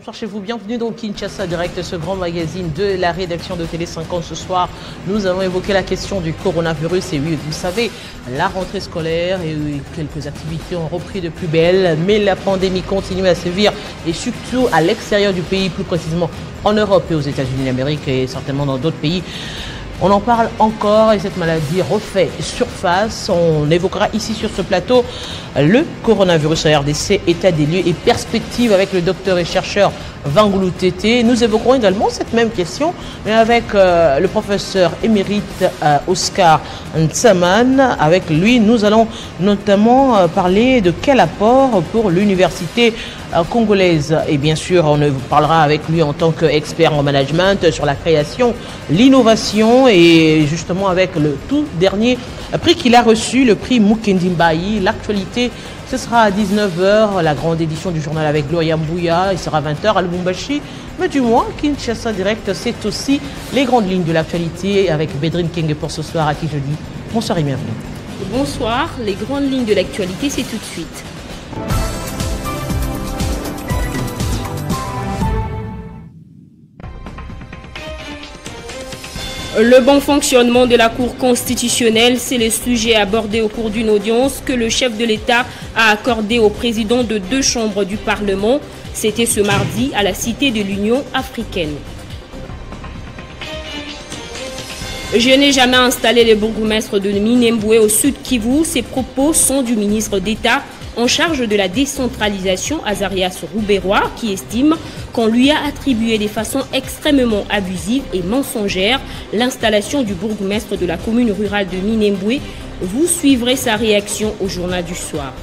bonsoir chez vous, bienvenue dans Kinshasa Direct, ce grand magazine de la rédaction de Télé 50. Ce soir, nous avons évoqué la question du coronavirus et oui, vous savez, la rentrée scolaire et quelques activités ont repris de plus belle, mais la pandémie continue à sévir et surtout à l'extérieur du pays, plus précisément en Europe et aux États-Unis d'Amérique et certainement dans d'autres pays. On en parle encore et cette maladie refait surface. On évoquera ici sur ce plateau le coronavirus en RDC, état des lieux et perspectives avec le docteur et chercheur Vangoulou Tété. Nous évoquerons également cette même question, mais avec le professeur émérite Oscar Ntsaman. Avec lui, nous allons notamment parler de quel apport pour l'université congolaise. Et bien sûr, on parlera avec lui en tant qu'expert en management sur la création, l'innovation et justement avec le tout dernier prix qu'il a reçu, le prix Mukendi Mbayi. L'actualité, ce sera à 19h, la grande édition du journal avec Gloria Mbouya. Il sera 20h à Lubumbashi. Mais du moins, Kinshasa Direct, c'est aussi les grandes lignes de l'actualité avec Bédrine Kenge pour ce soir, à qui je dis bonsoir et bienvenue. Bonsoir, les grandes lignes de l'actualité, c'est tout de suite. Le bon fonctionnement de la Cour constitutionnelle, c'est le sujet abordé au cours d'une audience que le chef de l'État a accordé au président de 2 chambres du Parlement. C'était ce mardi à la Cité de l'Union africaine. Je n'ai jamais installé le bourgmestre de Minembwe au Sud Kivu. Ces propos sont du ministre d'État en charge de la décentralisation, Azarias Rouberois, qui estime qu'on lui a attribué de façon extrêmement abusive et mensongère l'installation du bourgmestre de la commune rurale de Minembwe. Vous suivrez sa réaction au journal du soir.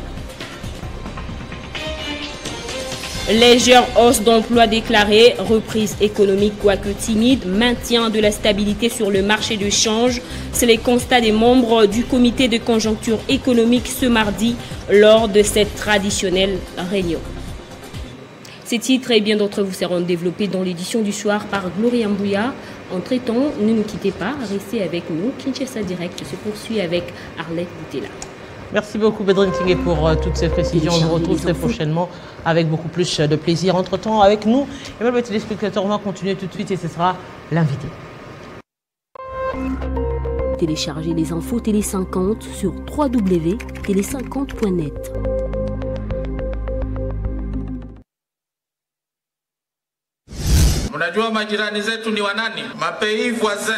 Légère hausse d'emploi déclarée, reprise économique quoique timide, maintien de la stabilité sur le marché de change. C'est le constat des membres du comité de conjoncture économique ce mardi lors de cette traditionnelle réunion. Ces titres et bien d'autres vous seront développés dans l'édition du soir par Gloria Mbouya. Entre-temps, ne nous quittez pas, restez avec nous. Kinshasa Direct se poursuit avec Arlette Boutella. Merci beaucoup Bédrine Kenge pour toutes ces précisions. On se retrouve très prochainement avec beaucoup plus de plaisir. Entre-temps, avec nous, et même les téléspectateurs, on va continuer tout de suite et ce sera l'invité. Téléchargez les infos Télé 50 sur www.tele50.net. Mnajua majirani zetu ni wanani? Mapei voisin.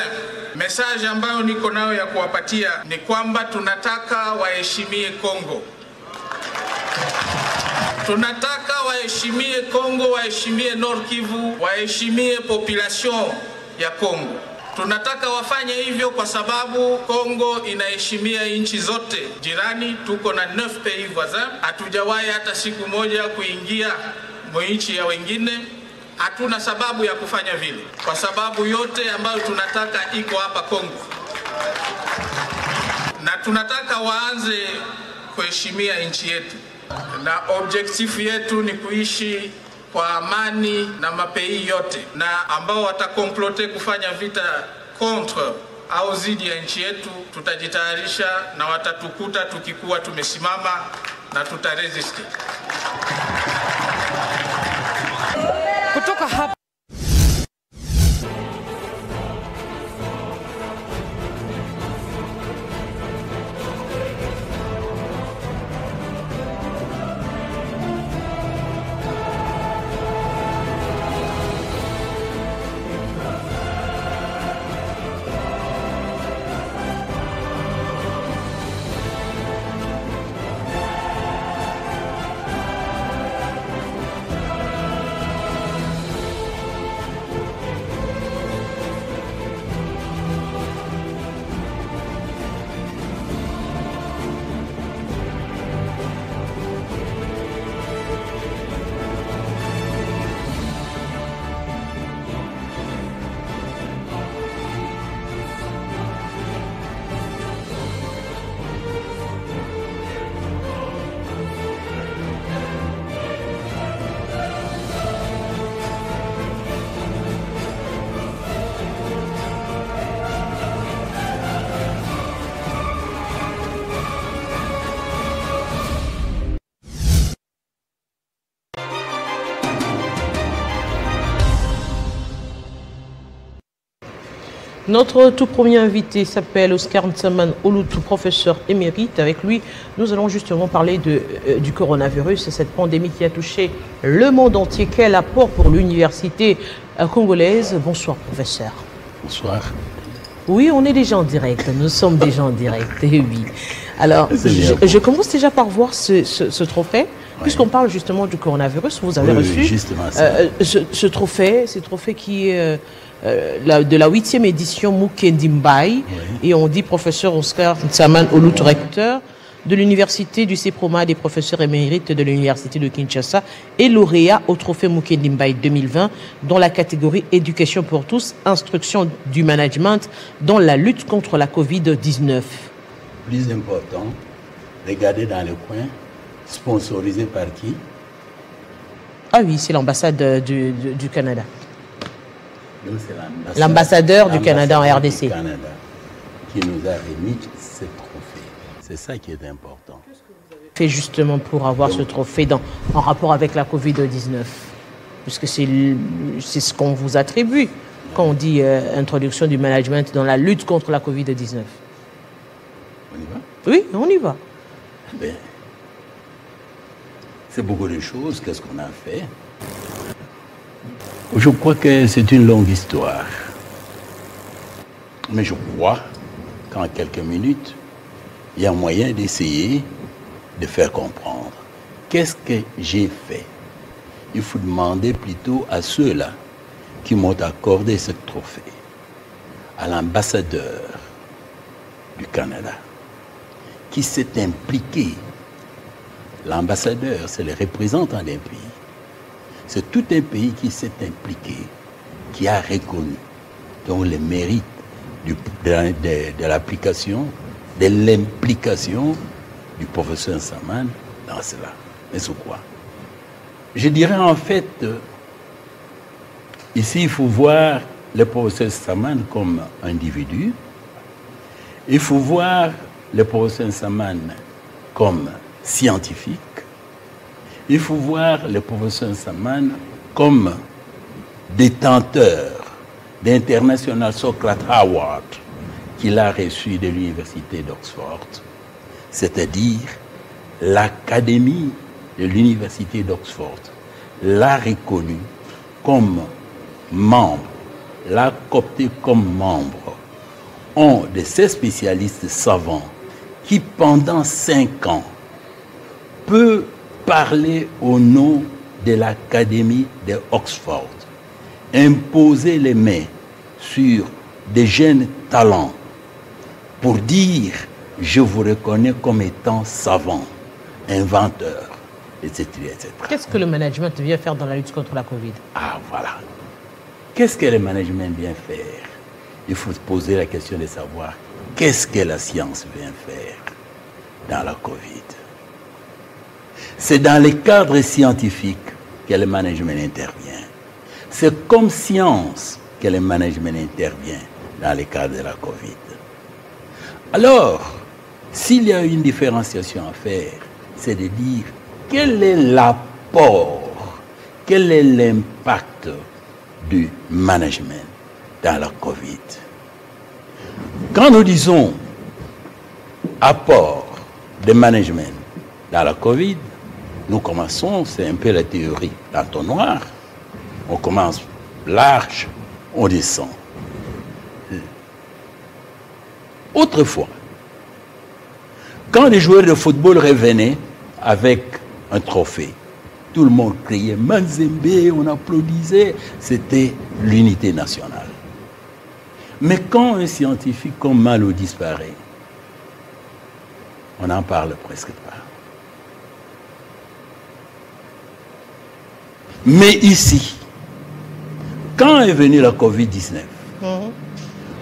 Message ambayo niko nayo ya kuwapatia ni kwamba tunataka waheshimie Kongo. Tunataka waheshimie Kongo, waheshimie Nord Kivu, waheshimie population ya Kongo. Tunataka wafanye hivyo kwa sababu Kongo inaheshimia nchi zote jirani. Tuko na 9 pays voisins. Hatujawahi hata siku moja kuingia nchi ya wengine. Hatuna sababu ya kufanya vile, kwa sababu yote ambayo tunataka iko hapa Kongo, na tunataka waanze kuheshimia nchi yetu, na objective yetu ni kuishi kwa amani na mapei yote, na ambao watakomplote kufanya vita contre au zidi ya nchi yetu, tutajitayarisha na watatukuta tukikuwa tumesimama na tutaresist. Kutoka hapa Notre tout premier invité s'appelle Oscar Ntsaman Olutu, professeur émérite. Avec lui, nous allons justement parler du coronavirus et cette pandémie qui a touché le monde entier. Quel apport pour l'université congolaise? Bonsoir, professeur. Bonsoir. Oui, on est déjà en direct. Nous sommes déjà en direct. Et oui. Alors, je commence déjà par voir ce trophée. Puisqu'on parle justement du coronavirus, vous avez reçu ce trophée qui est de la 8e édition Mukendi Mbai. Et on dit professeur Oscar Ntsaman Olutu, recteur de l'université du CEPROMA des professeurs émérites de l'université de Kinshasa et lauréat au trophée Mukendi Mbai 2020 dans la catégorie éducation pour tous, instruction du management dans la lutte contre la Covid-19. Plus important, regardez dans le coin. Sponsorisé par qui? Ah oui, c'est l'ambassade du Canada. C'est l'ambassadeur du Canada en RDC. Du Canada qui nous a remis ce trophée. C'est ça qui est important. Qu'est-ce que vous avez fait justement pour avoir ce trophée en rapport avec la Covid-19? Puisque c'est ce qu'on vous attribue quand on dit introduction du management dans la lutte contre la Covid-19. On y va? Oui, on y va. Ben, c'est beaucoup de choses. Qu'est-ce qu'on a fait? Je crois que c'est une longue histoire. Mais je crois qu'en quelques minutes, il y a moyen d'essayer de faire comprendre. Qu'est-ce que j'ai fait? Il faut demander plutôt à ceux-là qui m'ont accordé ce trophée, à l'ambassadeur du Canada, qui s'est impliqué. L'ambassadeur, c'est le représentant d'un pays. C'est tout un pays qui s'est impliqué, qui a reconnu donc les mérites de l'application, de l'implication du professeur Ntsaman dans cela. Mais c'est quoi? Je dirais en fait, ici il faut voir le professeur Ntsaman comme individu. Il faut voir le professeur Ntsaman comme scientifique. Il faut voir le professeur Ntsaman comme détenteur d'International Socrates Award qu'il a reçu de l'université d'Oxford, c'est-à-dire l'académie de l'université d'Oxford l'a reconnu comme membre, l'a coopté comme membre, ont de ces spécialistes savants qui pendant 5 ans peut parler au nom de l'Académie de Oxford, imposer les mains sur des jeunes talents pour dire « je vous reconnais comme étant savant, inventeur », etc. etc. Qu'est-ce que le management vient faire dans la lutte contre la Covid? Ah voilà. Qu'est-ce que le management vient faire? Il faut se poser la question de savoir qu'est-ce que la science vient faire dans la Covid. C'est dans les cadres scientifiques que le management intervient. C'est comme science que le management intervient dans les cadres de la Covid. Alors, s'il y a une différenciation à faire, c'est de dire quel est l'apport, quel est l'impact du management dans la Covid. Quand nous disons apport de management dans la Covid, nous commençons, c'est un peu la théorie d'entonnoir. On commence large, on descend. Autrefois, quand les joueurs de football revenaient avec un trophée, tout le monde criait Manzembe, on applaudissait, c'était l'unité nationale. Mais quand un scientifique comme Malo disparaît, on n'en parle presque pas. Mais ici, quand est venue la Covid-19,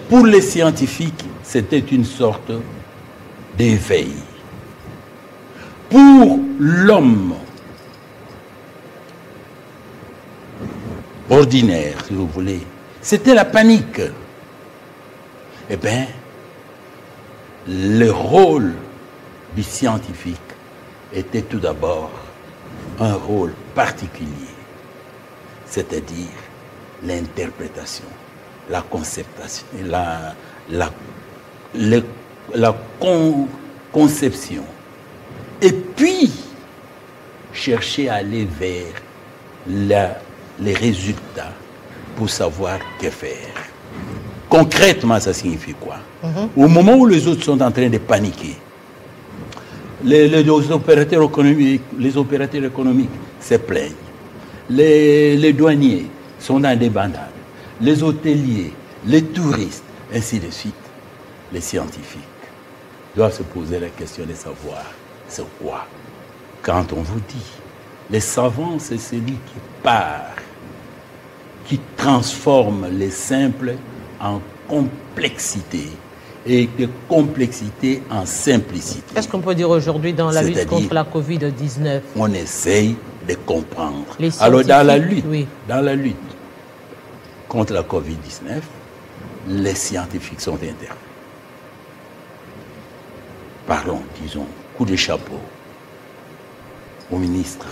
pour les scientifiques, c'était une sorte d'éveil. Pour l'homme ordinaire, si vous voulez, c'était la panique. Eh bien, le rôle du scientifique était tout d'abord un rôle particulier, c'est-à-dire l'interprétation, la conception, conception. Et puis, chercher à aller vers les résultats pour savoir que faire. Concrètement, ça signifie quoi? Au moment où les autres sont en train de paniquer, les opérateurs économiques se plaignent. Les douaniers sont dans des bandades. Les hôteliers, les touristes, ainsi de suite. Les scientifiques doivent se poser la question de savoir c'est quoi. Quand on vous dit, les savants, c'est celui qui part, qui transforme les simples en complexité et de complexité en simplicité. Qu'est-ce qu'on peut dire aujourd'hui dans la lutte contre la Covid-19? On essaye de comprendre. Alors dans la lutte contre la Covid-19, les scientifiques sont intervenus. Parlons, disons, coup de chapeau au ministre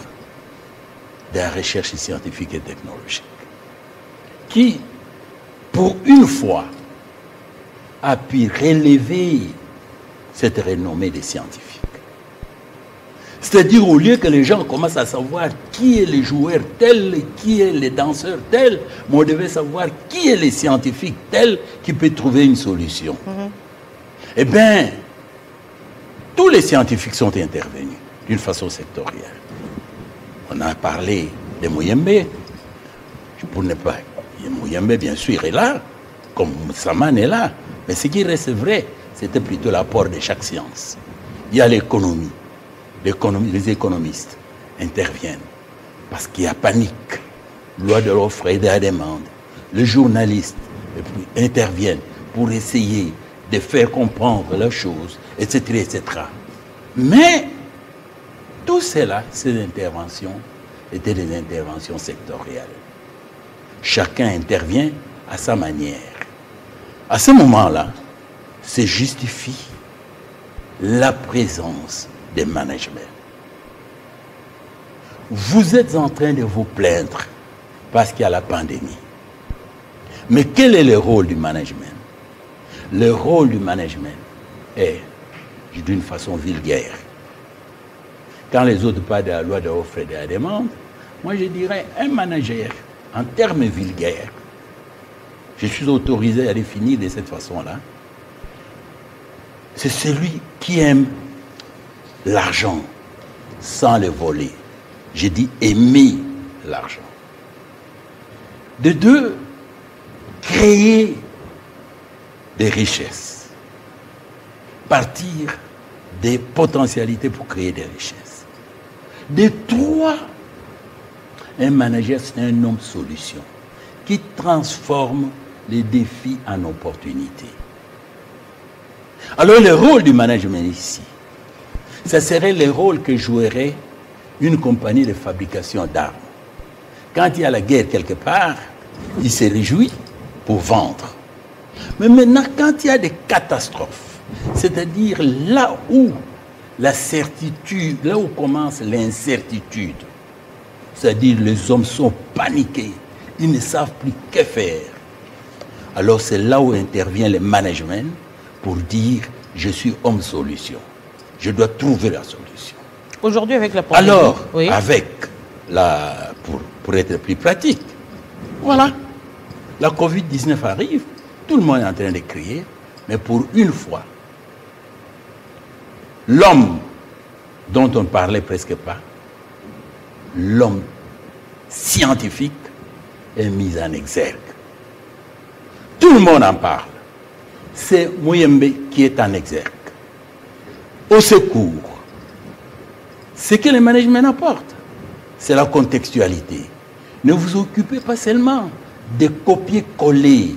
de la Recherche scientifique et technologique, qui, pour une fois, a pu relever cette renommée des scientifiques. C'est-à-dire, au lieu que les gens commencent à savoir qui est le joueur tel, qui est le danseur tel, mais on devait savoir qui est le scientifique tel qui peut trouver une solution. Eh bien, tous les scientifiques sont intervenus d'une façon sectorielle. On a parlé de Muyembe. Pour ne pas... Muyembe, bien sûr, est là, comme Saman est là. Mais ce qui reste vrai, c'était plutôt l'apport de chaque science. Il y a l'économie. Les économistes interviennent parce qu'il y a panique. Loi de l'offre et de la demande. Les journalistes interviennent pour essayer de faire comprendre la chose, etc., etc. Mais tout cela, ces interventions, étaient des interventions sectorielles. Chacun intervient à sa manière. À ce moment-là, se justifie la présence des managements. Vous êtes en train de vous plaindre parce qu'il y a la pandémie. Mais quel est le rôle du management? Le rôle du management est, d'une façon vulgaire, quand les autres parlent de la loi de l'offre et de la demande, moi je dirais un manager, en termes vulgaires, je suis autorisé à définir de cette façon-là, c'est celui qui aime l'argent sans le voler. J'ai dit aimer l'argent. De deux, créer des richesses. Partir des potentialités pour créer des richesses. De trois, un manager, c'est un homme solution qui transforme les défis en opportunités. Alors le rôle du management ici, ça serait le rôle que jouerait une compagnie de fabrication d'armes. Quand il y a la guerre quelque part, il se réjouit pour vendre. Mais maintenant, quand il y a des catastrophes, c'est-à-dire là où la certitude, là où commence l'incertitude, c'est-à-dire les hommes sont paniqués, ils ne savent plus que faire. Alors c'est là où intervient le management pour dire je suis homme solution. Je dois trouver la solution. Aujourd'hui, avec la pandémie. Alors, oui. avec pour être plus pratique, voilà, la Covid-19 arrive, tout le monde est en train de crier, mais pour une fois, l'homme dont on ne parlait presque pas, l'homme scientifique est mis en exergue. Tout le monde en parle. C'est Muyembe qui est en exergue. Au secours, ce que le management apporte, c'est la contextualité. Ne vous occupez pas seulement de copier-coller,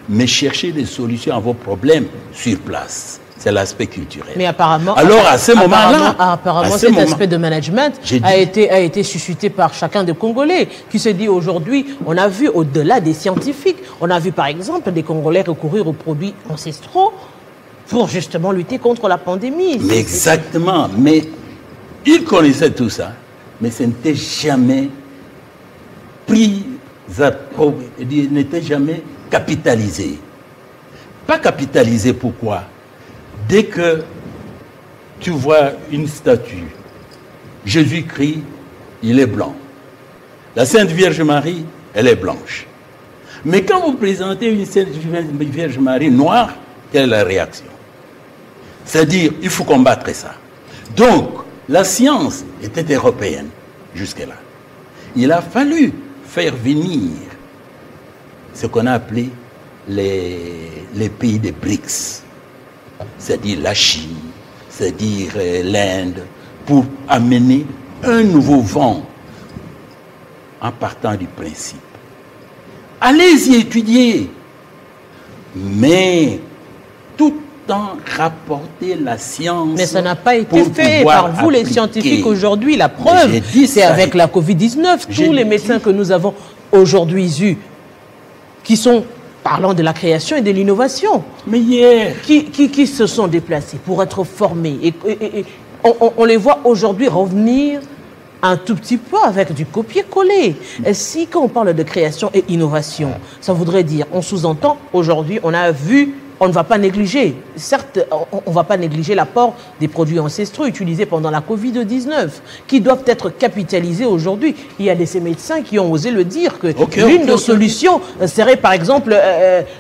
mais cherchez des solutions à vos problèmes sur place. C'est l'aspect culturel. Mais apparemment, alors à ce moment-là, cet aspect de management a été suscité par chacun des Congolais qui se dit aujourd'hui, on a vu au-delà des scientifiques, on a vu par exemple des Congolais recourir aux produits ancestraux pour justement lutter contre la pandémie. Mais exactement, mais ils connaissaient tout ça, mais ce n'était jamais pris, n'était jamais capitaliser. Pas capitaliser, pourquoi? Dès que tu vois une statue, Jésus-Christ, il est blanc. La Sainte Vierge Marie, elle est blanche. Mais quand vous présentez une Sainte Vierge Marie noire, quelle est la réaction? C'est-à-dire, il faut combattre ça. Donc, la science était européenne jusque-là. Il a fallu faire venir ce qu'on a appelé les pays des BRICS, c'est-à-dire la Chine, c'est-à-dire l'Inde, pour amener un nouveau vent en partant du principe. Allez-y étudier, mais tout en rapporter la science. Mais ça n'a pas été fait par vous, les scientifiques, aujourd'hui. La preuve, c'est avec la Covid-19. Tous les médecins que nous avons aujourd'hui eus, qui sont, parlant de la création et de l'innovation, mais hier, qui se sont déplacés pour être formés. Et on les voit aujourd'hui revenir un tout petit peu avec du copier-coller. Si, quand on parle de création et innovation, ça voudrait dire, on sous-entend, aujourd'hui, on a vu, on ne va pas négliger, certes, on ne va pas négliger l'apport des produits ancestraux utilisés pendant la Covid-19, qui doivent être capitalisés aujourd'hui. Il y a ces médecins qui ont osé le dire, que l'une des solutions serait, par exemple,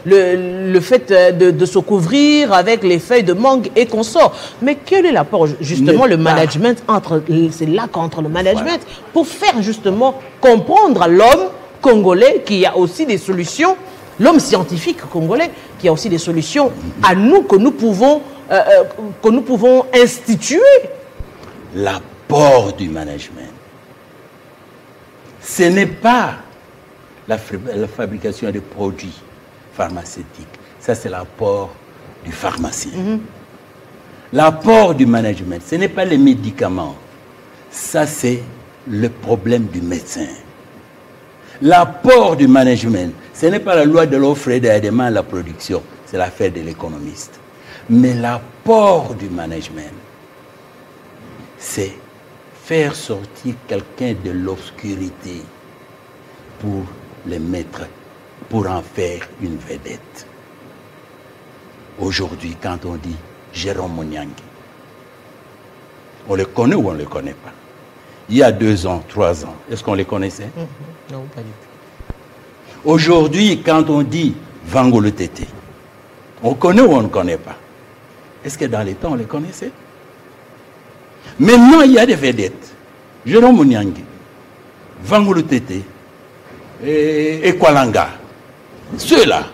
le fait de se couvrir avec les feuilles de mangue et consorts. Mais quel est l'apport, justement, le management, c'est là qu'entre le management, pour faire, justement, comprendre à l'homme congolais qu'il y a aussi des solutions, l'homme scientifique congolais, qui a aussi des solutions à nous que nous pouvons instituer. L'apport du management, ce n'est pas la fabrication de produits pharmaceutiques. Ça, c'est l'apport du pharmacien. L'apport du management, ce n'est pas les médicaments. Ça, c'est le problème du médecin. L'apport du management, ce n'est pas la loi de l'offre et de la demande à la production, c'est l'affaire de l'économiste. Mais l'apport du management, c'est faire sortir quelqu'un de l'obscurité pour le mettre, pour en faire une vedette. Aujourd'hui, quand on dit Jérôme Monyangi, on le connaît ou on ne le connaît pas? Il y a 2 ans, 3 ans, est-ce qu'on les connaissait? Non, pas du tout. Aujourd'hui, quand on dit Vango Lutete, on connaît ou on ne connaît pas? Est-ce que dans les temps, on les connaissait? Maintenant, il y a des vedettes. Jérôme Monyangi, Vango Lutete et Kwalanga. Ceux-là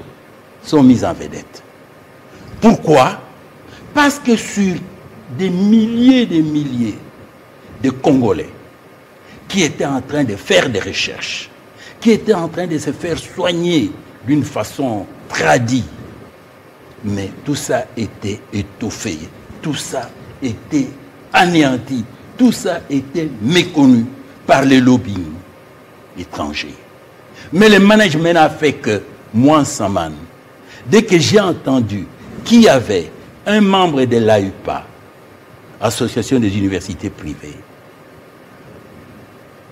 sont mis en vedette. Pourquoi? Parce que sur des milliers de Congolais qui étaient en train de faire des recherches, qui étaient en train de se faire soigner d'une façon tradie. Mais tout ça était étoffé, tout ça était anéanti, tout ça était méconnu par les lobbying étrangers. Mais le management a fait que, moi, Saman, dès que j'ai entendu qu'il y avait un membre de l'AUPA, Association des universités privées,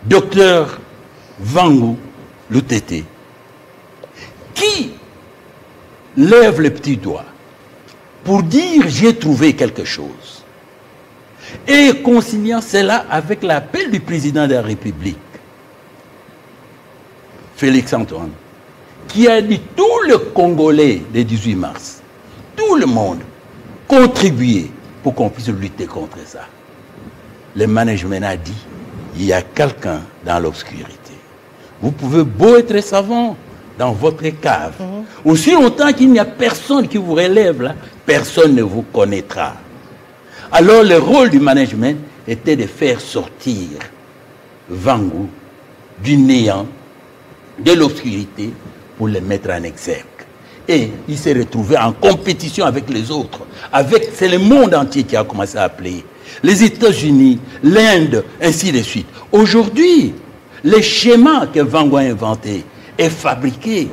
Docteur Vango Lutete, qui lève le petit doigt pour dire j'ai trouvé quelque chose, et conciliant cela avec l'appel du président de la République, Félix Antoine, qui a dit tout le Congolais le 18 mars, tout le monde contribuer pour qu'on puisse lutter contre ça. Le management a dit, il y a quelqu'un dans l'obscurité. Vous pouvez beau être savant dans votre cave. Aussi longtemps qu'il n'y a personne qui vous relève là, personne ne vous connaîtra. Alors le rôle du management était de faire sortir Vango du néant, de l'obscurité, pour le mettre en exergue. Et il s'est retrouvé en compétition avec les autres. C'est le monde entier qui a commencé à appeler. Les États-Unis, l'Inde, ainsi de suite. Aujourd'hui, le schéma que Vango a inventé est fabriqué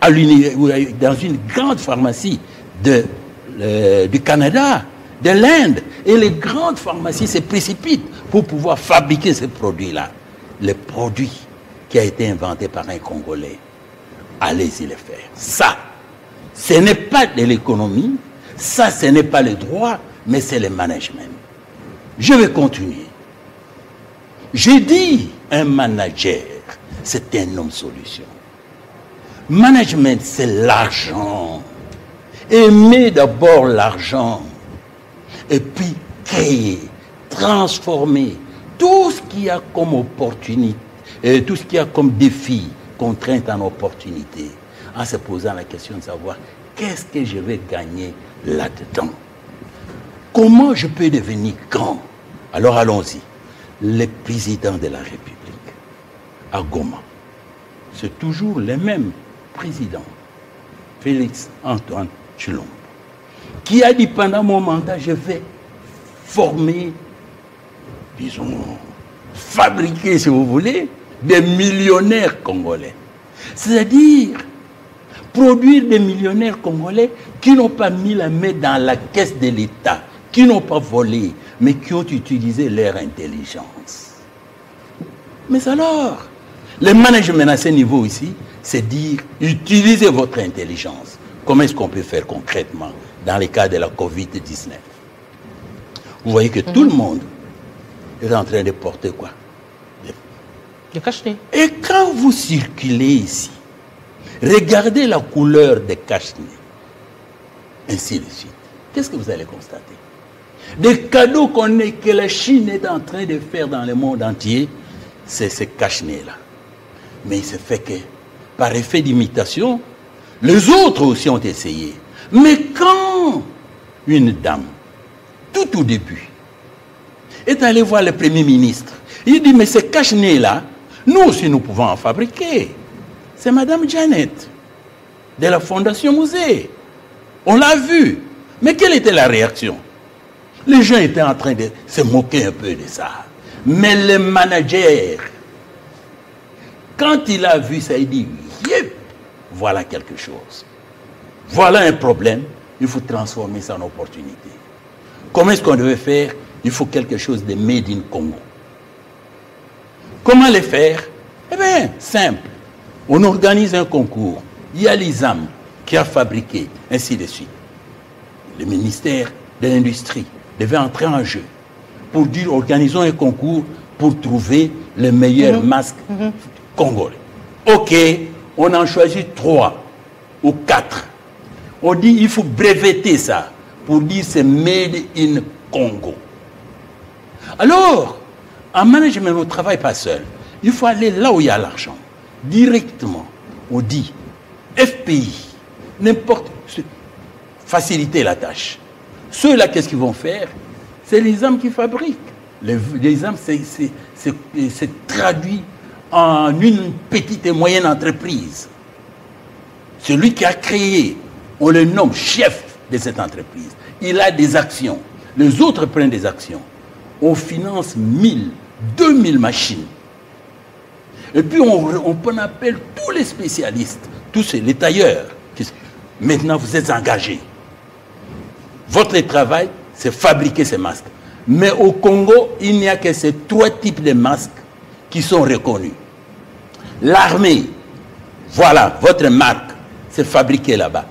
dans une grande pharmacie du Canada, de l'Inde. Et les grandes pharmacies se précipitent pour pouvoir fabriquer ces produits-là. Le produit qui a été inventé par un Congolais. allez-y le faire. Ça, ce n'est pas de l'économie, ça, ce n'est pas le droit, mais c'est le management. Je vais continuer. J'ai dit, un manager, c'est un homme solution. Management, c'est l'argent. Aimer d'abord l'argent. Et puis créer, transformer tout ce qu'il y a comme opportunité, tout ce qu'il y a comme défi, contrainte en opportunité, en se posant la question de savoir qu'est-ce que je vais gagner là-dedans. Comment je peux devenir grand? Alors allons-y. Le président de la République, à Goma, c'est toujours le même président, Félix Antoine Tshilombo, qui a dit pendant mon mandat, je vais former, disons, fabriquer, si vous voulez, des millionnaires congolais. C'est-à-dire produire des millionnaires congolais qui n'ont pas mis la main dans la caisse de l'État, qui n'ont pas volé, mais qui ont utilisé leur intelligence. Mais alors, le management à ce niveau ici, c'est dire, utilisez votre intelligence. Comment est-ce qu'on peut faire concrètement dans le cas de la Covid-19? Vous voyez que tout le monde est en train de porter quoi? Le cache-nez. Et quand vous circulez ici, regardez la couleur des cache-nez, ainsi de suite. Qu'est-ce que vous allez constater? Des cadeaux que la Chine est en train de faire dans le monde entier, c'est ces cache-nez-là. Mais il se fait que, par effet d'imitation, les autres aussi ont essayé. Mais quand une dame, tout au début, est allée voir le Premier ministre, il dit, mais ces cache-nez-là, nous aussi nous pouvons en fabriquer. C'est Madame Janet, de la Fondation Musée. On l'a vu. Mais quelle était la réaction? Les gens étaient en train de se moquer un peu de ça. Mais le manager, quand il a vu ça, il dit, yep, voilà quelque chose. Voilà un problème, il faut transformer ça en opportunité. Comment est-ce qu'on devait faire? Il faut quelque chose de made in Congo. Comment le faire? Eh bien, simple. On organise un concours. Il y a l'ISAM qui a fabriqué, ainsi de suite. Le ministère de l'Industrie devait entrer en jeu pour dire, organisons un concours pour trouver les meilleurs masques congolais. Ok, on en choisit 3 ou 4. On dit, il faut breveter ça pour dire c'est made in Congo. Alors, en management, on ne travaille pas seul. Il faut aller là où il y a l'argent. Directement, on dit, FPI, n'importe, faciliter la tâche. Ceux-là, qu'est-ce qu'ils vont faire? C'est les hommes qui fabriquent. Les hommes, c'est traduit en une petite et moyenne entreprise. Celui qui a créé, on le nomme chef de cette entreprise. Il a des actions. Les autres prennent des actions. On finance 1000, 2000 machines. Et puis on appelle tous les spécialistes, tous les tailleurs. Maintenant, vous êtes engagés. Votre travail, c'est fabriquer ces masques. Mais au Congo, il n'y a que ces 3 types de masques qui sont reconnus. L'armée, voilà, votre marque, c'est fabriqué là-bas.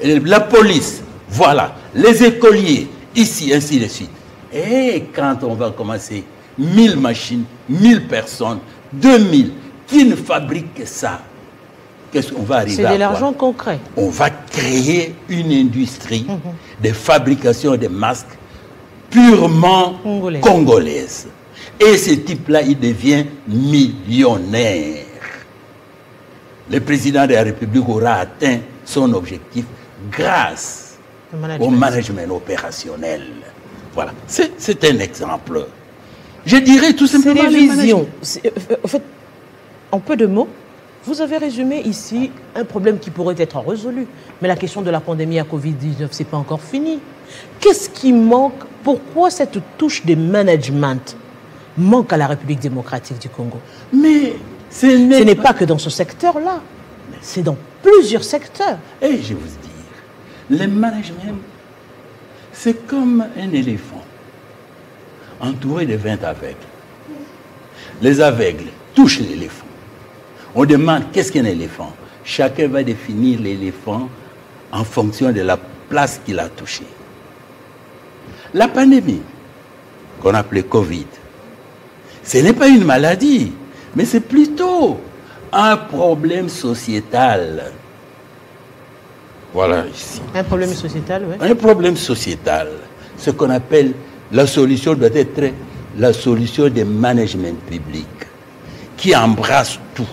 La police, voilà. Les écoliers, ici, ainsi de suite. Et quand on va commencer, 1000 machines, 1000 personnes, 2000, qui ne fabriquent que ça? Qu'est-ce qu'on va arriver à? C'est de l'argent concret. On va créer une industrie de fabrication de masques purement congolaise. Et ce type-là, il devient millionnaire. Le président de la République aura atteint son objectif grâce au management opérationnel. Voilà. C'est un exemple. Je dirais tout simplement... C'est les visions. En fait, en peu de mots, vous avez résumé ici un problème qui pourrait être résolu. Mais la question de la pandémie à Covid-19, ce n'est pas encore fini. Qu'est-ce qui manque? Pourquoi cette touche de management manque à la République démocratique du Congo? Mais ce n'est pas que dans ce secteur-là. C'est dans plusieurs secteurs. Et je vais vous dire, le management, c'est comme un éléphant entouré de 20 aveugles. Les aveugles touchent l'éléphant. On demande qu'est-ce qu'un éléphant? chacun va définir l'éléphant en fonction de la place qu'il a touchée. La pandémie, qu'on appelait Covid, ce n'est pas une maladie, mais c'est plutôt un problème sociétal. Voilà ici. Un problème sociétal, oui. Un problème sociétal. Ce qu'on appelle la solution doit être la solution des management public, qui embrasse tout,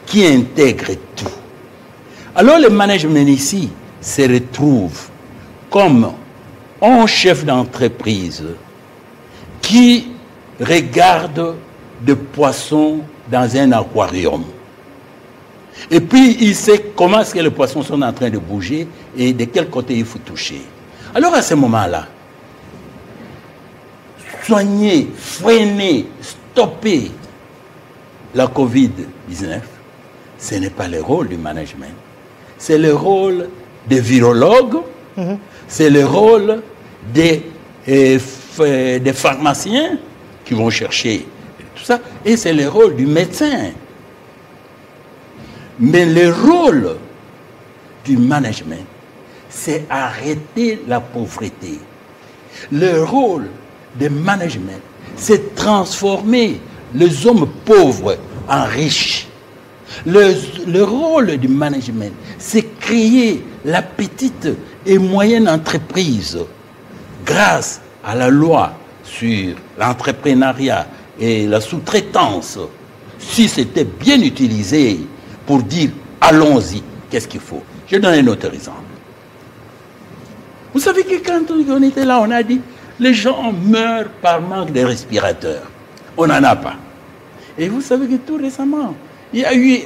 qui intègre tout. Alors le management ici se retrouve comme un chef d'entreprise qui regarde des poissons dans un aquarium. Et puis, il sait comment est-ce que les poissons sont en train de bouger et de quel côté il faut toucher. Alors, à ce moment-là, soigner, freiner, stopper la COVID-19, ce n'est pas le rôle du management. C'est le rôle des virologues, c'est le rôle des pharmaciens qui vont chercher tout ça, et c'est le rôle du médecin. Mais le rôle du management, c'est arrêter la pauvreté. Le rôle du management, c'est transformer les hommes pauvres en riches. Le rôle du management, c'est créer la petite et moyenne entreprise grâce à la loi sur l'entrepreneuriat et la sous-traitance. Si c'était bien utilisé pour dire allons-y, qu'est-ce qu'il faut? Je donne un autre exemple. Vous savez que quand on était là, on a dit les gens meurent par manque de respirateurs. On n'en a pas. Et vous savez que tout récemment, il y a eu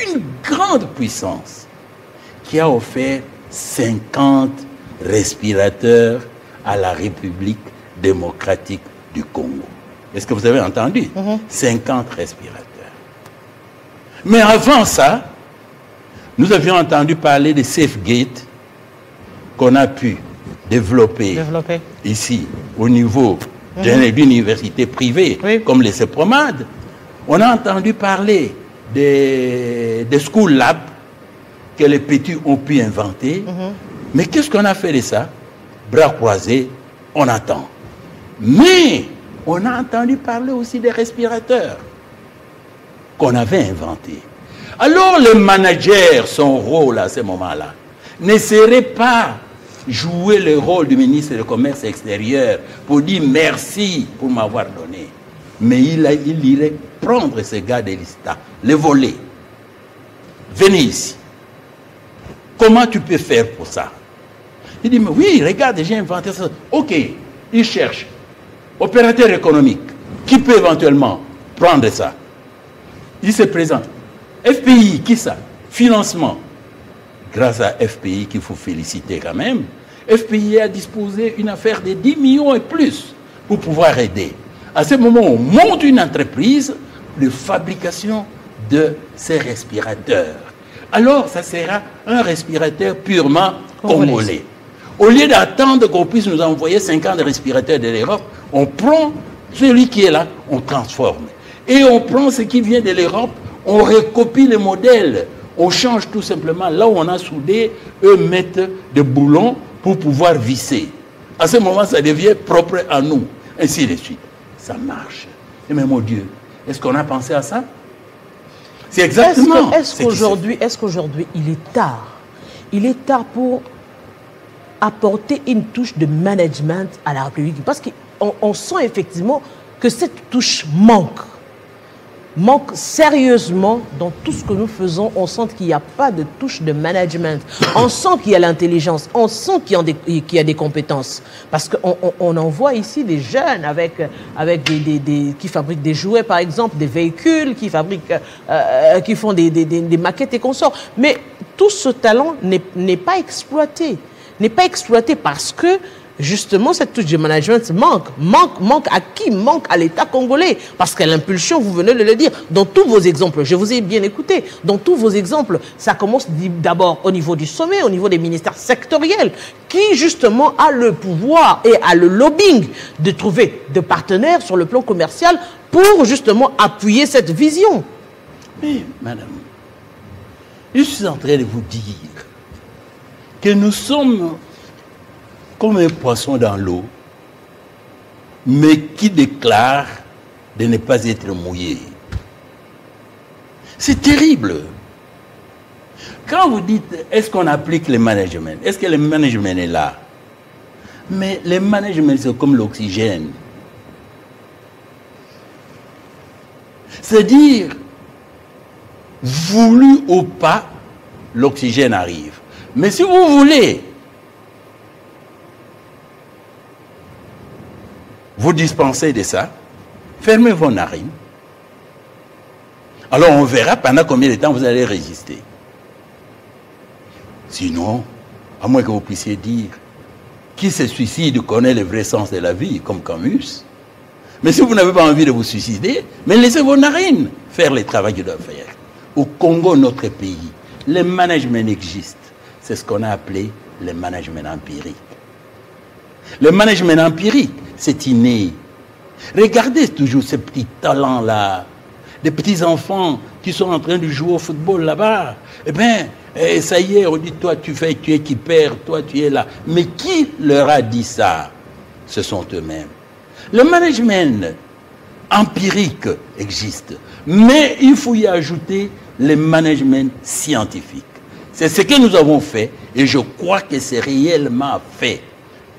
une grande puissance qui a offert 50 respirateurs à la République démocratique du Congo. Est-ce que vous avez entendu? 50 respirateurs. Mais avant ça, nous avions entendu parler de SafeGate qu'on a pu développer ici au niveau d'une université privée comme les CEPROMAD. On a entendu parler des School Labs que les petits ont pu inventer. Mais qu'est-ce qu'on a fait de ça? Bras croisés, on attend. Mais on a entendu parler aussi des respirateurs qu'on avait inventés. Alors le manager, son rôle à ce moment-là, ne serait pas jouer le rôle du ministre du Commerce extérieur pour dire merci pour m'avoir donné. Mais il irait prendre ce gars de l'ISTA, le voler. Venez ici. Comment tu peux faire pour ça? Il dit, mais oui, regarde, j'ai inventé ça. Ok, il cherche. Opérateur économique, qui peut éventuellement prendre ça? Il se présente. FPI, qui ça? Financement. Grâce à FPI, qu'il faut féliciter quand même, FPI a disposé une affaire de 10 millions et plus pour pouvoir aider. À ce moment, on monte une entreprise de fabrication de ces respirateurs. Alors, ça sera un respirateur purement congolais. Au lieu d'attendre qu'on puisse nous envoyer 50 respirateurs de l'Europe, on prend celui qui est là, on transforme. Et on prend ce qui vient de l'Europe, on recopie les modèles, on change tout simplement. Là où on a soudé, eux mettent des boulons pour pouvoir visser. À ce moment, ça devient propre à nous. Ainsi de suite. Ça marche. Et mais mon Dieu, est-ce qu'on a pensé à ça? C'est exactement. Est-ce qu'aujourd'hui, il est tard? Il est tard pour apporter une touche de management à la République. Parce qu'on sent effectivement que cette touche manque sérieusement dans tout ce que nous faisons. On sent qu'il n'y a pas de touche de management. On sent qu'il y a l'intelligence. On sent qu'il y a des compétences. Parce qu'on en voit ici des jeunes qui fabriquent des jouets, par exemple, des véhicules, qui font des maquettes et consorts. Mais tout ce talent n'est pas exploité. N'est pas exploité parce que justement, cette touche de management manque à qui? Manque à l'État congolais. Parce que l'impulsion, vous venez de le dire, dans tous vos exemples, je vous ai bien écouté, dans tous vos exemples, ça commence d'abord au niveau du sommet, au niveau des ministères sectoriels, qui justement a le pouvoir et a le lobbying de trouver des partenaires sur le plan commercial pour justement appuyer cette vision. Mais, madame, Je suis en train de vous dire que nous sommes comme un poisson dans l'eau, mais qui déclare de ne pas être mouillé. C'est terrible. Quand vous dites, est-ce qu'on applique le management? Est-ce que le management est là? Mais le management, c'est comme l'oxygène. C'est-à-dire, voulu ou pas, l'oxygène arrive. Mais si vous voulez vous dispenser de ça, fermez vos narines. Alors on verra pendant combien de temps vous allez résister. Sinon, à moins que vous puissiez dire, qui se suicide connaît le vrai sens de la vie, comme Camus. Mais si vous n'avez pas envie de vous suicider, mais laissez vos narines faire le travail qu'ils doivent faire. Au Congo, notre pays, le management existe. C'est ce qu'on a appelé le management empirique. Le management empirique, c'est inné. Regardez toujours ces petits talents-là, des petits enfants qui sont en train de jouer au football là-bas. Eh bien, ça y est, on dit, toi tu es qui perds, toi tu es là. Mais qui leur a dit ça? Ce sont eux-mêmes. Le management empirique existe, mais il faut y ajouter le management scientifique. C'est ce que nous avons fait et je crois que c'est réellement fait.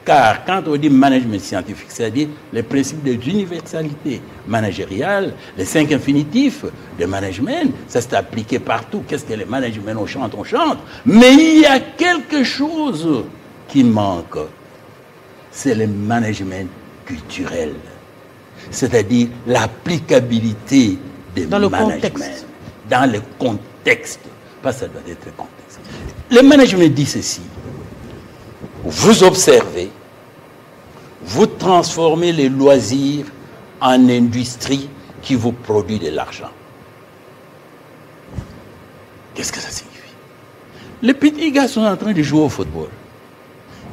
Car quand on dit management scientifique, c'est-à-dire les principes des universalités managériales, les 5 infinitifs de management, ça s'est appliqué partout. Qu'est-ce que le management? On chante. Mais il y a quelque chose qui manque. C'est le management culturel. C'est-à-dire l'applicabilité des management dans le contexte. Pas ça doit être le contexte. Le management dit ceci. Vous observez, vous transformez les loisirs en industrie qui vous produit de l'argent. Qu'est-ce que ça signifie? Les petits gars sont en train de jouer au football.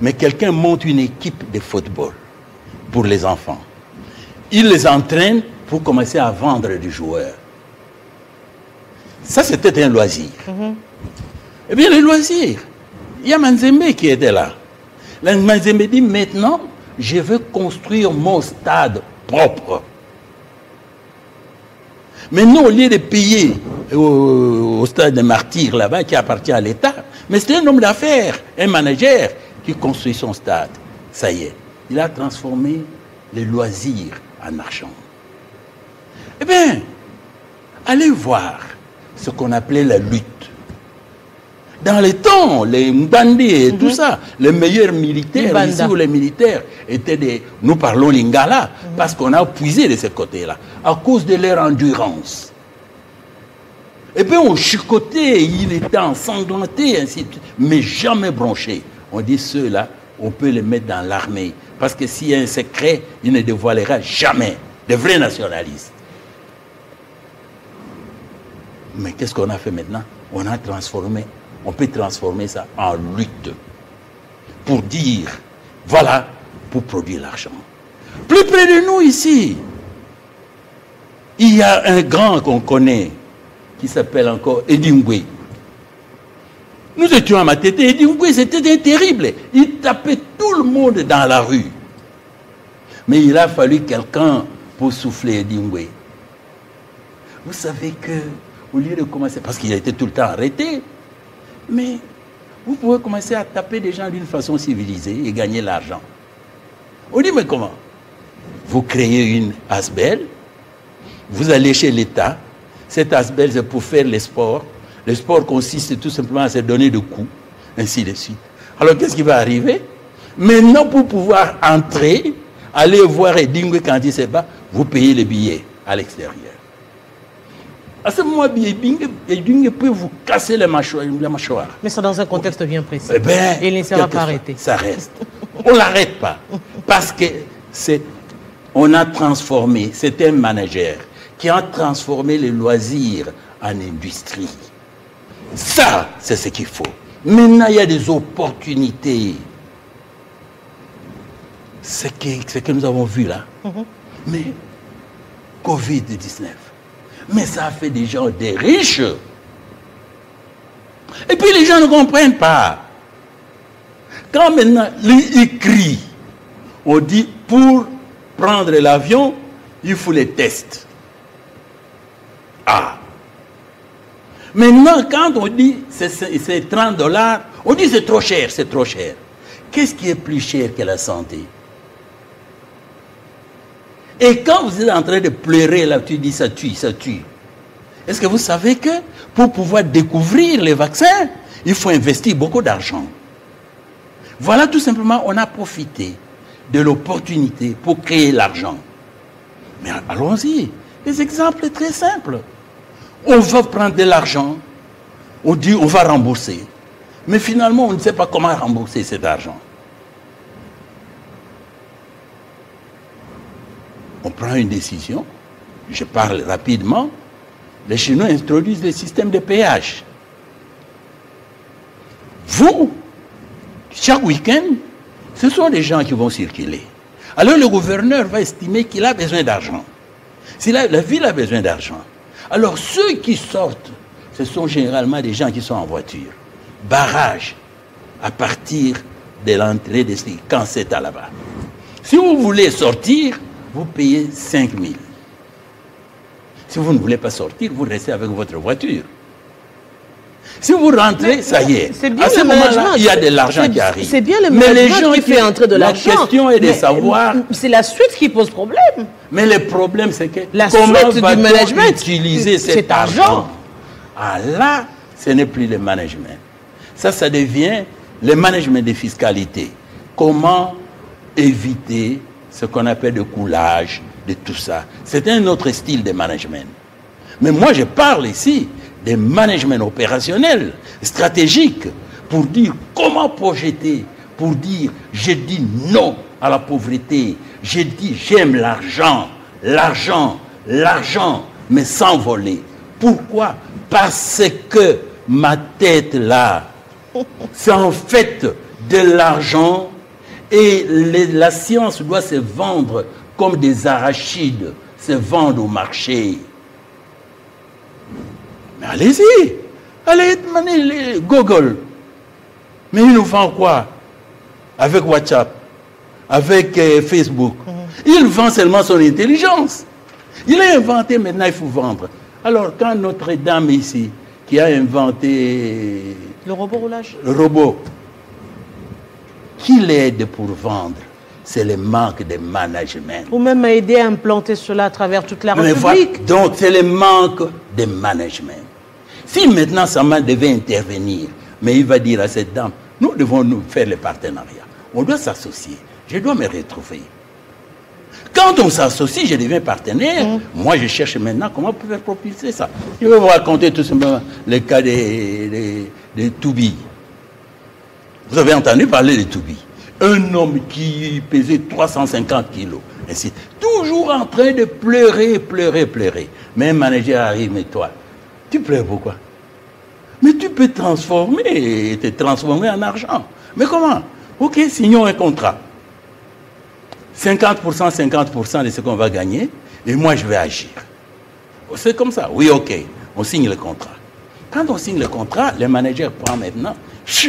Mais quelqu'un monte une équipe de football pour les enfants. Il les entraîne pour commencer à vendre des joueurs. Ça, c'était un loisir. Eh bien, les loisirs, il y a Manzembe qui était là. Manzembe dit, maintenant, je veux construire mon stade propre. Maintenant, au lieu de payer au stade des martyrs là-bas, qui appartient à l'État, mais c'est un homme d'affaires, un manager qui construit son stade. Ça y est, il a transformé les loisirs en argent. Eh bien, allez voir ce qu'on appelait la lutte. Dans les temps, les Mbandi et tout ça, les meilleurs militaires, ici où les militaires étaient des... Nous parlons lingala, parce qu'on a puisé de ce côté-là, à cause de leur endurance. Et puis on chicotait, il était ensanglanté, ainsi de suite, mais jamais bronché. On dit ceux-là, on peut les mettre dans l'armée, parce que s'il y a un secret, il ne dévoilera jamais. Des vrais nationalistes. Mais qu'est-ce qu'on a fait maintenant? On a transformé... On peut transformer ça en lutte pour dire, voilà, pour produire l'argent. Plus près de nous ici, il y a un grand qu'on connaît qui s'appelle encore Edingwe. Nous étions à Matete. Edingwe, c'était terrible. Il tapait tout le monde dans la rue. Mais il a fallu quelqu'un pour souffler Edingwe. Vous savez que, au lieu de commencer, parce qu'il a été tout le temps arrêté, mais vous pouvez commencer à taper des gens d'une façon civilisée et gagner l'argent. On dit, mais comment? Vous créez une ASBEL, vous allez chez l'État, cette ASBEL c'est pour faire les sports. Le sport consiste tout simplement à se donner de coups, ainsi de suite. Alors qu'est-ce qui va arriver? Maintenant, pour pouvoir entrer, aller voir Edingwe quand il se bat, vous payez les billets à l'extérieur. À ce moment, Edingwe peut vous casser la mâchoire. Mais ça dans un contexte bien précis. Eh bien, et il ne sera pas arrêté. Ça reste. On ne l'arrête pas. Parce que on a transformé, c'est un manager qui a transformé les loisirs en industrie. Ça, c'est ce qu'il faut. Maintenant, il y a des opportunités. Ce que nous avons vu là. Mais Covid-19. Mais ça a fait des gens des riches. Et puis les gens ne comprennent pas. Quand maintenant ils crient, on dit pour prendre l'avion, il faut les tests. Ah. Maintenant, quand on dit c'est $30, on dit c'est trop cher, c'est trop cher. Qu'est-ce qui est plus cher que la santé? Et quand vous êtes en train de pleurer, là, tu dis ça tue, ça tue. Est-ce que vous savez que pour pouvoir découvrir les vaccins, il faut investir beaucoup d'argent? Voilà, tout simplement, on a profité de l'opportunité pour créer l'argent. Mais allons-y. Les exemples sont très simples. On va prendre de l'argent, on dit on va rembourser. Mais finalement, on ne sait pas comment rembourser cet argent. On prend une décision, je parle rapidement, les Chinois introduisent le système de péage. Vous, chaque week-end, ce sont des gens qui vont circuler. Alors le gouverneur va estimer qu'il a besoin d'argent. Si la ville a besoin d'argent. Alors ceux qui sortent, ce sont généralement des gens qui sont en voiture. Barrage à partir de l'entrée de quand c'est à là-bas. Si vous voulez sortir, vous payez 5 000. Si vous ne voulez pas sortir, vous restez avec votre voiture. Si vous rentrez, ça y est. Bien à ce moment-là, il y a de l'argent qui arrive. C'est bien le management qui fait entrer de l'argent. La question est de savoir... C'est la suite qui pose problème. Mais le problème, c'est que la comment suite du management utiliser cet argent? Ah là, ce n'est plus le management. Ça devient le management des fiscalités. Comment éviter ce qu'on appelle le coulage, de tout ça. C'est un autre style de management. Mais moi, je parle ici de management opérationnel, stratégique, pour dire comment projeter, pour dire je dis non à la pauvreté, je dis j'aime l'argent, l'argent, l'argent, mais sans voler. Pourquoi? Parce que ma tête là, c'est en fait de l'argent et la science doit se vendre comme des arachides, se vendre au marché. Mais allez-y, allez, Google. Mais il nous vend quoi? Avec WhatsApp, avec Facebook. Il vend seulement son intelligence. Il a inventé, maintenant il faut vendre. Alors quand Notre-Dame ici, qui a inventé... Le robot roulage. Le robot. Qui l'aide pour vendre? C'est le manque de management. Ou même aider à implanter cela à travers toute la République. Voilà. Donc c'est le manque de management. Si maintenant Sama devait intervenir, mais il va dire à cette dame, nous devons nous faire le partenariat. On doit s'associer. Je dois me retrouver. Quand on s'associe, je deviens partenaire. Moi, je cherche maintenant comment pouvoir propulser ça. Je vais vous raconter tout simplement le cas de Toubi. Vous avez entendu parler de Toubi. Un homme qui pesait 350 kilos. Ainsi, toujours en train de pleurer, pleurer, pleurer. Mais un manager arrive, mais toi, tu pleures pourquoi? Mais tu peux te transformer en argent. Mais comment? Ok, signons un contrat. 50%, 50% de ce qu'on va gagner, et moi je vais agir. C'est comme ça. Oui, ok, on signe le contrat. Quand on signe le contrat, le manager prend maintenant,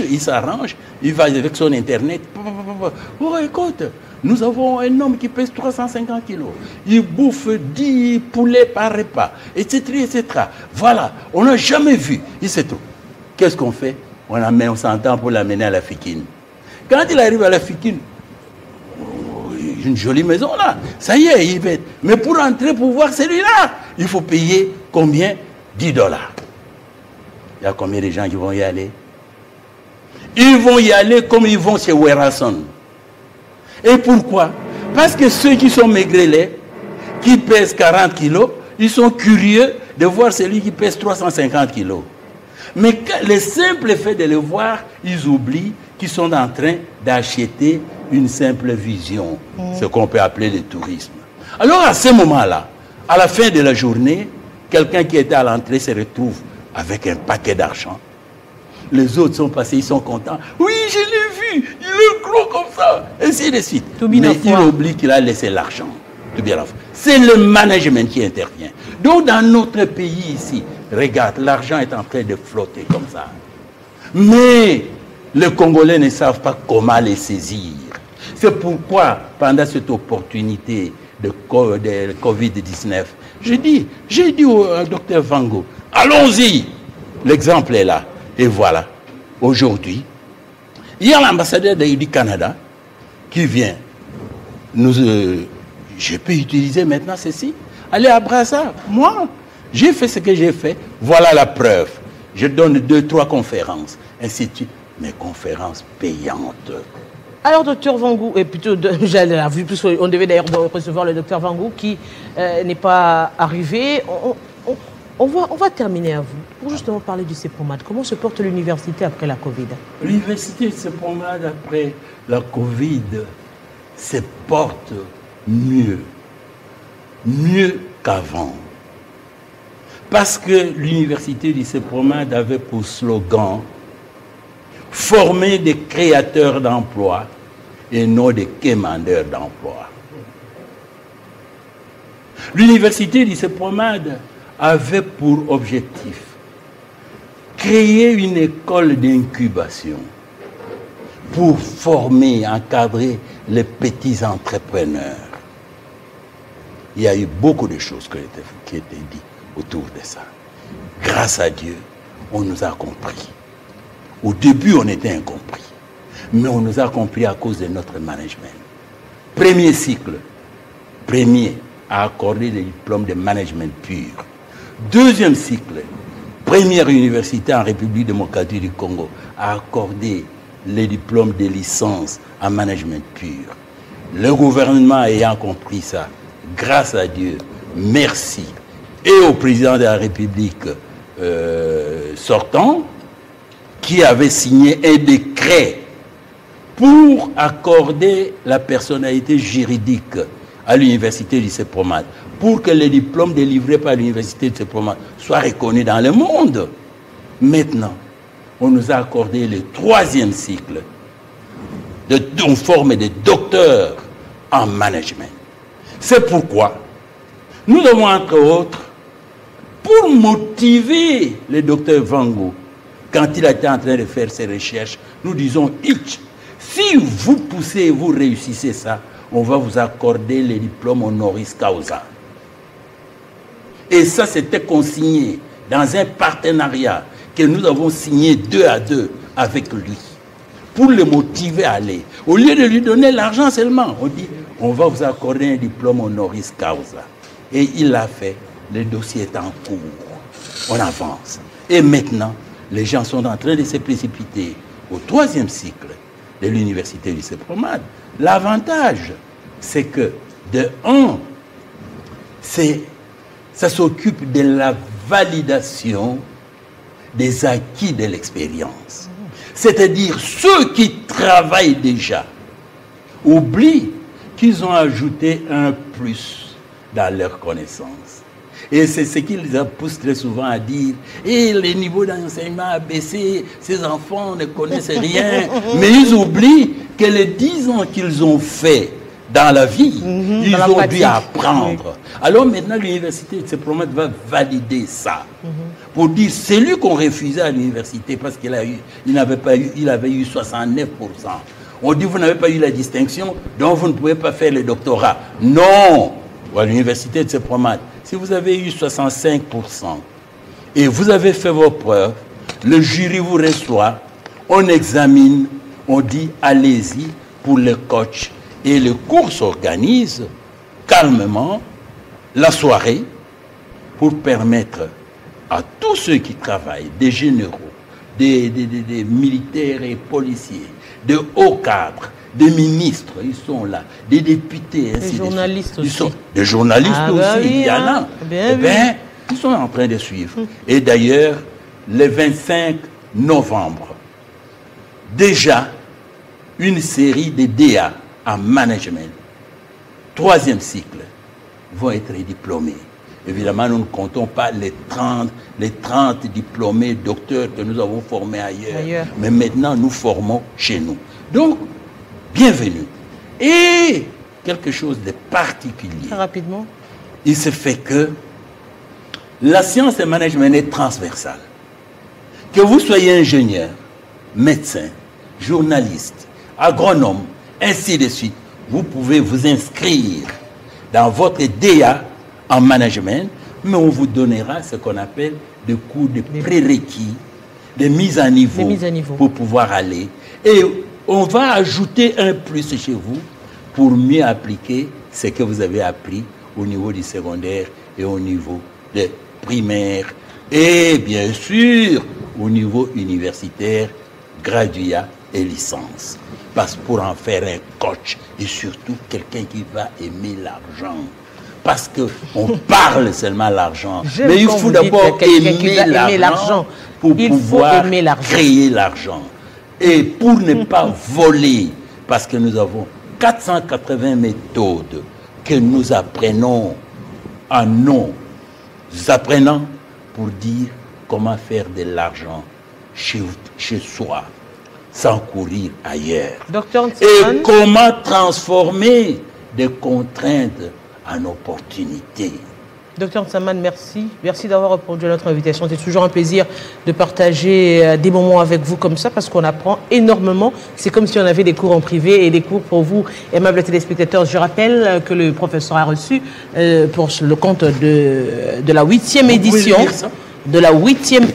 il s'arrange, il va avec son internet. Oh, écoute, nous avons un homme qui pèse 350 kilos. Il bouffe 10 poulets par repas, etc., etc. Voilà, on n'a jamais vu. Il sait tout. Qu'est-ce qu'on fait? On s'entend pour l'amener à la Fikine. Quand il arrive à la Fikine, une jolie maison là, ça y est, il va être. Mais pour entrer, pour voir celui-là, il faut payer combien? $10. Il y a combien de gens qui vont y aller? Ils vont y aller comme ils vont chez Werason. Et pourquoi? Parce que ceux qui sont maigrelets, qui pèsent 40 kilos, ils sont curieux de voir celui qui pèse 350 kilos. Mais le simple fait de le voir, ils oublient qu'ils sont en train d'acheter une simple vision, ce qu'on peut appeler le tourisme. Alors à ce moment-là, à la fin de la journée, quelqu'un qui était à l'entrée se retrouve avec un paquet d'argent. Les autres sont passés, ils sont contents. Oui, je l'ai vu, il est gros comme ça, ainsi de suite. Mais il oublie qu'il a laissé l'argent. C'est le management qui intervient. Donc dans notre pays ici, regarde, l'argent est en train de flotter comme ça. Mais les Congolais ne savent pas comment les saisir. C'est pourquoi, pendant cette opportunité de Covid-19, j'ai dit au docteur Vango, allons-y. L'exemple est là. Et voilà, aujourd'hui, il y a l'ambassadeur du Canada qui vient. Je peux utiliser maintenant ceci. Allez à Brazzaville. Moi, j'ai fait ce que j'ai fait. Voilà la preuve. Je donne 2-3 conférences. Ainsi de suite. Mes conférences payantes. Alors, docteur Vangou, et plutôt, j'avais vu, on devait d'ailleurs recevoir le docteur Vangou qui n'est pas arrivé. On va terminer à vous pour justement parler du CEPROMAD. Comment se porte l'université après la Covid? L'université de CEPROMAD après la Covid se porte mieux qu'avant. Parce que l'université du CEPROMAD avait pour slogan former des créateurs d'emplois et non des quémandeurs d'emplois. L'université du CEPROMAD avait pour objectif créer une école d'incubation pour former, encadrer les petits entrepreneurs. Il y a eu beaucoup de choses qui étaient dites autour de ça. Grâce à Dieu, on nous a compris. Au début, on était incompris. Mais on nous a compris à cause de notre management. Premier cycle, premier à accorder le diplôme de management pur. Deuxième cycle, première université en République démocratique du Congo à accorder les diplômes de licence en management pur. Le gouvernement ayant compris ça, grâce à Dieu, merci. Et au président de la République sortant, qui avait signé un décret pour accorder la personnalité juridique à l'université du CEPROMAD, pour que les diplômes délivrés par l'université du CEPROMAD soient reconnus dans le monde. Maintenant, on nous a accordé le troisième cycle. On forme des docteurs en management. C'est pourquoi nous devons, entre autres, pour motiver le docteur Vango, quand il était en train de faire ses recherches, nous disons, si vous poussez et vous réussissez ça, on va vous accorder les diplômes honoris causa. Et ça, c'était consigné dans un partenariat que nous avons signé 2 à 2 avec lui, pour le motiver à aller. Au lieu de lui donner l'argent seulement, on dit, on va vous accorder un diplôme honoris causa. Et il l'a fait, le dossier est en cours, on avance. Et maintenant, les gens sont en train de se précipiter au troisième cycle de l'université du CEPROMAD. L'avantage, c'est que, de un, ça s'occupe de la validation des acquis de l'expérience. C'est-à-dire, ceux qui travaillent déjà oublient qu'ils ont ajouté un plus dans leurs connaissances. Et c'est ce qui les pousse très souvent à dire « Et le niveau d'enseignement a baissé, ces enfants ne connaissent rien. » Mais ils oublient que les 10 ans qu'ils ont fait dans la vie, ils ont dû apprendre. Alors maintenant, l'université de CEPROMAD va valider ça. Pour dire, c'est lui qu'on refusait à l'université parce qu'il avait eu 69%. On dit, vous n'avez pas eu la distinction, donc vous ne pouvez pas faire le doctorat. Non! À l'université de CEPROMAD, si vous avez eu 65% et vous avez fait vos preuves, le jury vous reçoit, on examine, on dit allez-y pour le coach. Et le cours s'organise calmement la soirée pour permettre à tous ceux qui travaillent, des généraux, des militaires et policiers, de hauts cadres, des ministres, ils sont là, des députés, ainsi des journalistes aussi. Des journalistes aussi, il y en a. Ils sont en train de suivre. Et d'ailleurs, le 25 novembre, déjà, une série de DA en management, 3e cycle, vont être diplômés. Évidemment, nous ne comptons pas les 30 diplômés docteurs que nous avons formés ailleurs. Mais maintenant, nous formons chez nous. Donc, bienvenue. Et quelque chose de particulier. Très rapidement. Il se fait que la science et management est transversale. Que vous soyez ingénieur, médecins, journalistes, agronomes, ainsi de suite, vous pouvez vous inscrire dans votre DA en management, mais on vous donnera ce qu'on appelle des cours de prérequis, de mise à niveau, pour pouvoir aller. Et on va ajouter un plus chez vous pour mieux appliquer ce que vous avez appris au niveau du secondaire et au niveau des primaires. Et bien sûr, au niveau universitaire, graduat et licence. Parce que pour en faire un coach, et surtout quelqu'un qui va aimer l'argent. Parce qu'on parle seulement l'argent. Mais il faut d'abord aimer l'argent pour pouvoir créer l'argent. Et pour ne pas voler, parce que nous avons 480 méthodes que nous apprenons en nos apprenants pour dire comment faire de l'argent chez soi, sans courir ailleurs. Et comment transformer des contraintes en opportunités. Docteur Nsaman, merci. Merci d'avoir répondu à notre invitation. C'est toujours un plaisir de partager des moments avec vous comme ça parce qu'on apprend énormément. C'est comme si on avait des cours en privé et des cours pour vous, aimables téléspectateurs. Je rappelle que le professeur a reçu pour le compte de la 8e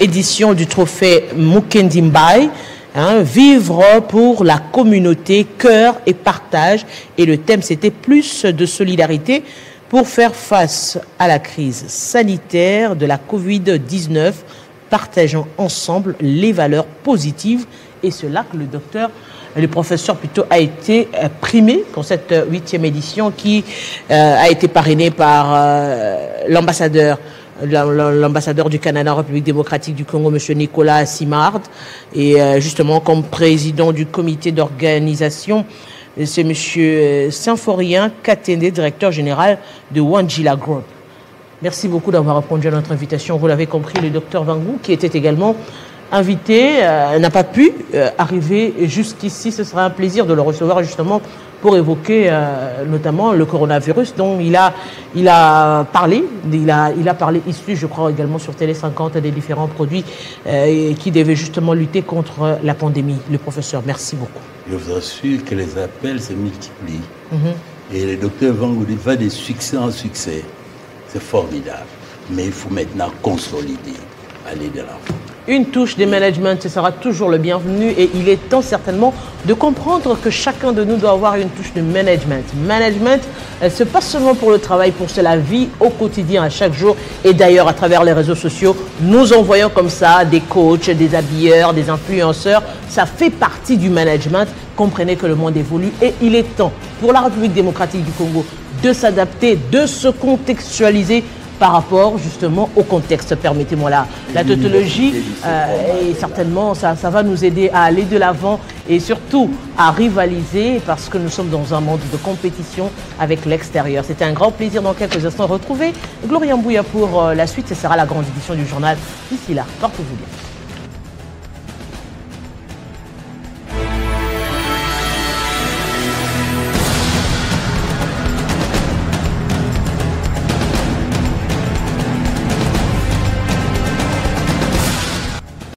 édition, du trophée Mukendi Mbaye. Vivre pour la communauté, cœur et partage. Et le thème, c'était plus de solidarité pour faire face à la crise sanitaire de la Covid-19, partageant ensemble les valeurs positives. Et c'est là que le professeur plutôt a été primé pour cette 8e édition qui a été parrainée par l'ambassadeur du Canada en République démocratique du Congo, M. Nicolas Simard, et justement comme président du comité d'organisation, c'est M. Symphorien Katende, directeur général de Wangila Group. Merci beaucoup d'avoir répondu à notre invitation. Vous l'avez compris, le docteur Vangou, qui était également invité, n'a pas pu arriver jusqu'ici. Ce sera un plaisir de le recevoir justement pour évoquer notamment le coronavirus dont il a parlé ici, je crois également sur Télé 50 des différents produits qui devaient justement lutter contre la pandémie. Le professeur, merci beaucoup. Je vous assure que les appels se multiplient et le docteur Vangou va de succès en succès. C'est formidable. Mais il faut maintenant consolider, aller de l'avant. Une touche de management, ce sera toujours le bienvenu et il est temps certainement de comprendre que chacun de nous doit avoir une touche de management. Management, c'est pas seulement pour le travail, pour la vie au quotidien, à chaque jour. Et d'ailleurs, à travers les réseaux sociaux, nous envoyons comme ça des coachs, des habilleurs, des influenceurs. Ça fait partie du management. Comprenez que le monde évolue et il est temps pour la République démocratique du Congo de s'adapter, de se contextualiser par rapport justement au contexte. Permettez-moi la tautologie et certainement ça va nous aider à aller de l'avant et surtout à rivaliser parce que nous sommes dans un monde de compétition avec l'extérieur. C'était un grand plaisir dans quelques instants retrouver Gloria Mbouya pour la suite. Ce sera la grande édition du journal. D'ici là, portez-vous bien.